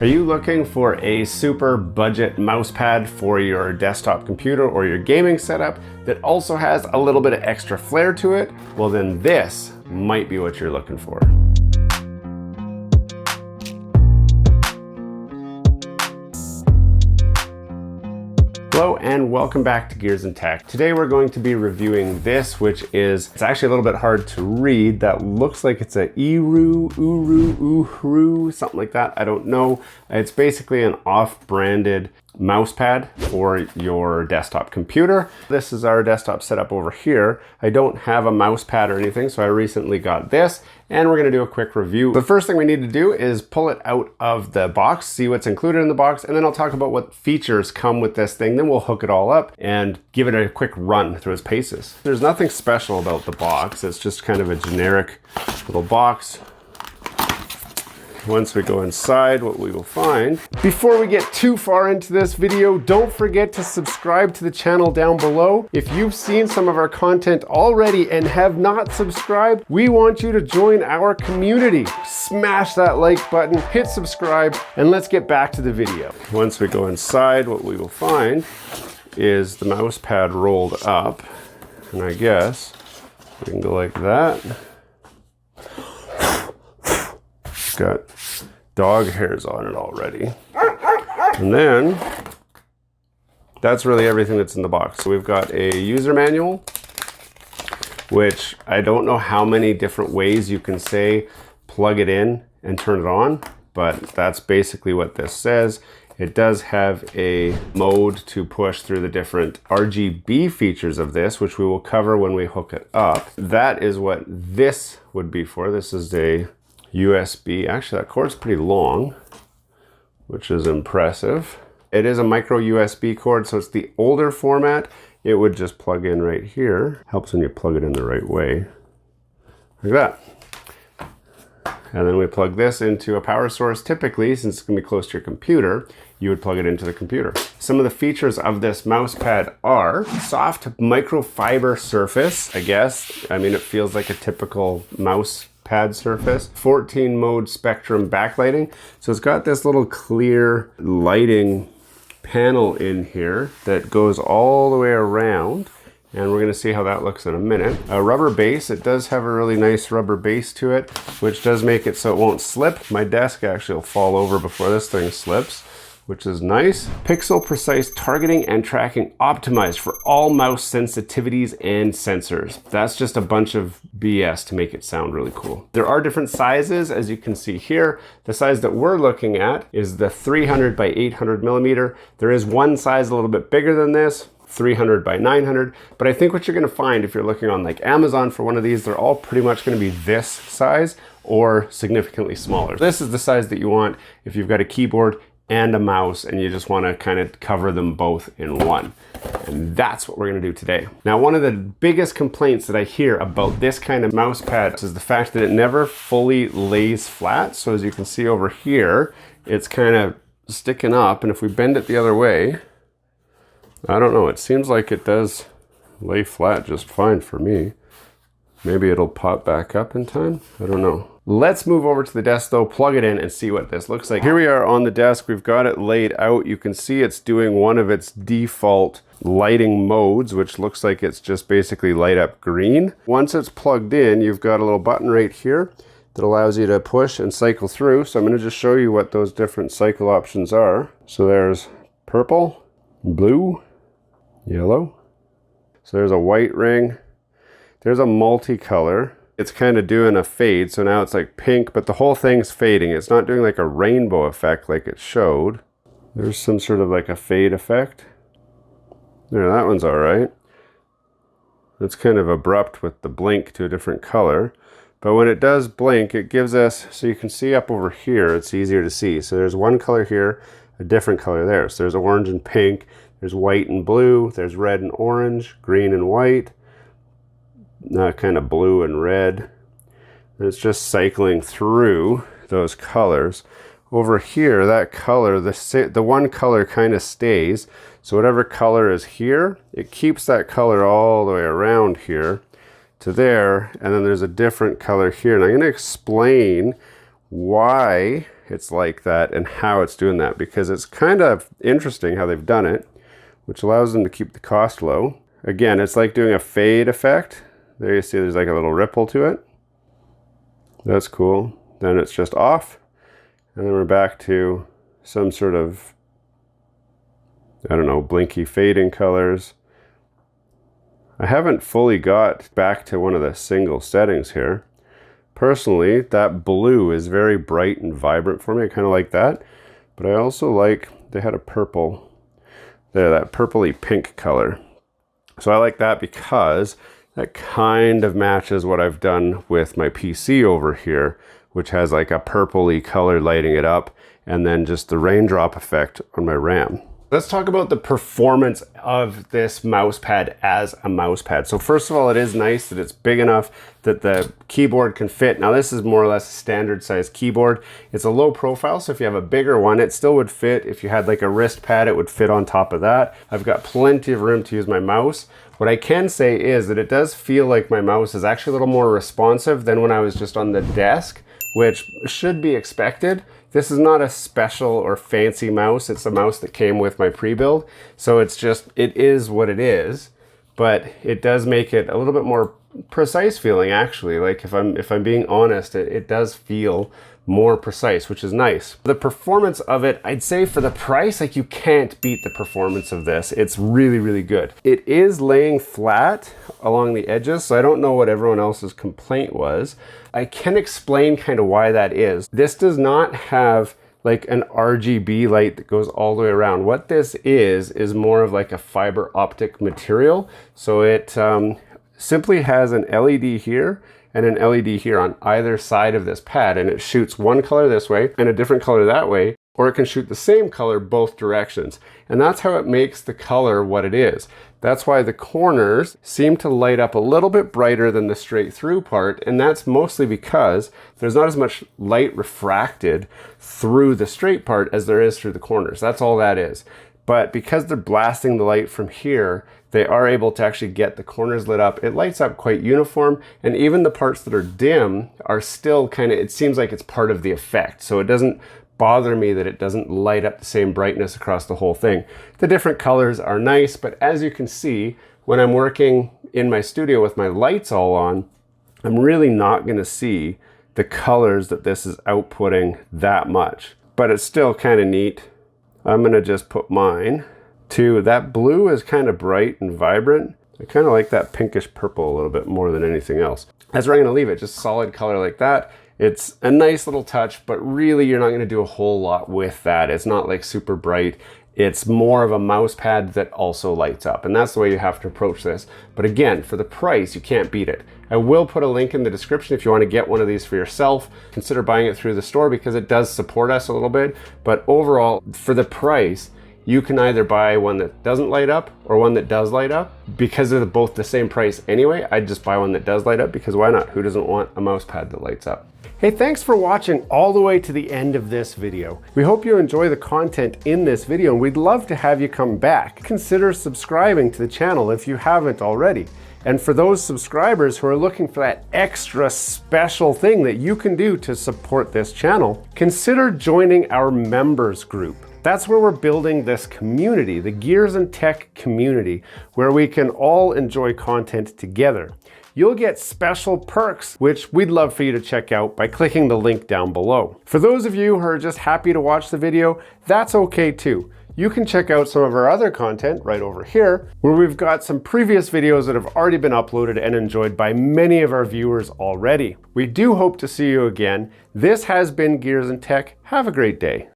Are you looking for a super budget mouse pad for your desktop computer or your gaming setup that also has a little bit of extra flair to it? Well, then this might be what you're looking for. Hello and welcome back to Gears and Tech. Today we're going to be reviewing this, which is, it's actually a little bit hard to read. That looks like it's a Uru, something like that. I don't know. It's basically an off-branded mouse pad for your desktop computer. This is our desktop setup over here. I don't have a mouse pad or anything, so I recently got this, and we're gonna do a quick review. The first thing we need to do is pull it out of the box, see what's included in the box, and then I'll talk about what features come with this thing. Then we'll hook it all up and give it a quick run through its paces. There's nothing special about the box. It's just kind of a generic little box. Once we go inside, what we will find. Before we get too far into this video, don't forget to subscribe to the channel down below. If you've seen some of our content already and have not subscribed, we want you to join our community. Smash that like button, hit subscribe, and let's get back to the video. Once we go inside, what we will find is the mouse pad rolled up. And I guess we can go like that. Got dog hairs on it already. And then that's really everything that's in the box. So we've got a user manual, which I don't know how many different ways you can say plug it in and turn it on, but that's basically what this says. It does have a mode to push through the different RGB features of this, which we will cover when we hook it up. That is what this would be for. This is a USB. Actually, that cord's pretty long, which is impressive. It is a micro USB cord, so it's the older format. It would just plug in right here. Helps when you plug it in the right way. Like that. And then we plug this into a power source. Typically, since it's gonna be close to your computer, you would plug it into the computer. Some of the features of this mouse pad are soft microfiber surface, I guess. I mean, it feels like a typical mouse pad surface. 14 mode spectrum backlighting. So it's got this little clear lighting panel in here that goes all the way around. And we're gonna see how that looks in a minute. A rubber base, it does have a really nice rubber base to it, which does make it so it won't slip. My desk actually will fall over before this thing slips, which is nice. Pixel precise targeting and tracking optimized for all mouse sensitivities and sensors. That's just a bunch of BS to make it sound really cool. There are different sizes, as you can see here. The size that we're looking at is the 300 by 800 millimeter. There is one size a little bit bigger than this, 300 by 900, but I think what you're gonna find if you're looking on like Amazon for one of these, they're all pretty much gonna be this size or significantly smaller. This is the size that you want if you've got a keyboard and a mouse and you just want to kind of cover them both in one. And that's what we're going to do today. Now, one of the biggest complaints that I hear about this kind of mouse pad is the fact that it never fully lays flat. So as you can see over here, it's kind of sticking up, and if we bend it the other way, I don't know, it seems like it does lay flat just fine for me. Maybe it'll pop back up in time, I don't know. Let's move over to the desk though, plug it in and see what this looks like. Here we are on the desk, we've got it laid out. You can see it's doing one of its default lighting modes, which looks like it's just basically light up green. Once it's plugged in, you've got a little button right here that allows you to push and cycle through. So I'm gonna just show you what those different cycle options are. So there's purple, blue, yellow. So there's a white ring. There's a multicolor. It's kind of doing a fade, so now it's like pink, but the whole thing's fading. It's not doing like a rainbow effect like it showed. There's some sort of like a fade effect. There, that one's all right. It's kind of abrupt with the blink to a different color. But when it does blink, it gives us, so you can see up over here, it's easier to see. So there's one color here, a different color there. So there's orange and pink, there's white and blue, there's red and orange, green and white. Kind of blue and red. And it's just cycling through those colors. Over here, that color, the one color kind of stays. So whatever color is here, it keeps that color all the way around here to there. And then there's a different color here. And I'm going to explain why it's like that and how it's doing that, because it's kind of interesting how they've done it, which allows them to keep the cost low. Again, it's like doing a fade effect. There you see there's like a little ripple to it. That's cool. Then it's just off. And then we're back to some sort of, I don't know, blinky fading colors. I haven't fully got back to one of the single settings here. Personally, that blue is very bright and vibrant for me. I kind of like that. But I also like, they had a purple there, that purpley pink color. So I like that because that kind of matches what I've done with my PC over here, which has like a purpley color lighting it up, and then just the raindrop effect on my RAM. Let's talk about the performance of this mouse pad as a mouse pad. So first of all, it is nice that it's big enough that the keyboard can fit. Now this is more or less a standard size keyboard. It's a low profile, so if you have a bigger one, it still would fit. If you had like a wrist pad, it would fit on top of that. I've got plenty of room to use my mouse. What I can say is that it does feel like my mouse is actually a little more responsive than when I was just on the desk, which should be expected. This is not a special or fancy mouse. It's a mouse that came with my pre-build. So it's just, it is what it is, but it does make it a little bit more precise feeling actually. Like if I'm being honest, it does feel more precise, which is nice. The performance of it, I'd say for the price, like you can't beat the performance of this. It's really, really good. It is laying flat along the edges, so I don't know what everyone else's complaint was. I can explain kind of why that is. This does not have like an RGB light that goes all the way around. What this is more of like a fiber optic material. So it simply has an LED here and an LED here on either side of this pad, and it shoots one color this way and a different color that way, or it can shoot the same color both directions. And that's how it makes the color what it is. That's why the corners seem to light up a little bit brighter than the straight through part, and that's mostly because there's not as much light refracted through the straight part as there is through the corners. That's all that is. But because they're blasting the light from here, they are able to actually get the corners lit up. It lights up quite uniform, and even the parts that are dim are still kind of, it seems like it's part of the effect. So it doesn't bother me that it doesn't light up the same brightness across the whole thing. The different colors are nice, but as you can see, when I'm working in my studio with my lights all on, I'm really not gonna see the colors that this is outputting that much. But it's still kind of neat. I'm gonna just put mine to, that blue is kind of bright and vibrant. I kind of like that pinkish purple a little bit more than anything else. That's where I'm gonna leave it, just solid color like that. It's a nice little touch, but really you're not gonna do a whole lot with that. It's not like super bright. It's more of a mouse pad that also lights up, and that's the way you have to approach this. But again, for the price, you can't beat it. I will put a link in the description if you want to get one of these for yourself. Consider buying it through the store because it does support us a little bit. But overall, for the price, you can either buy one that doesn't light up or one that does light up. Because they're both the same price anyway, I'd just buy one that does light up, because why not? Who doesn't want a mouse pad that lights up? Hey, thanks for watching all the way to the end of this video. We hope you enjoy the content in this video, and we'd love to have you come back. Consider subscribing to the channel if you haven't already. And for those subscribers who are looking for that extra special thing that you can do to support this channel, consider joining our members group. That's where we're building this community, the Gears and Tech community, where we can all enjoy content together. You'll get special perks, which we'd love for you to check out by clicking the link down below. For those of you who are just happy to watch the video, that's okay too. You can check out some of our other content right over here, where we've got some previous videos that have already been uploaded and enjoyed by many of our viewers already. We do hope to see you again. This has been Gears and Tech. Have a great day.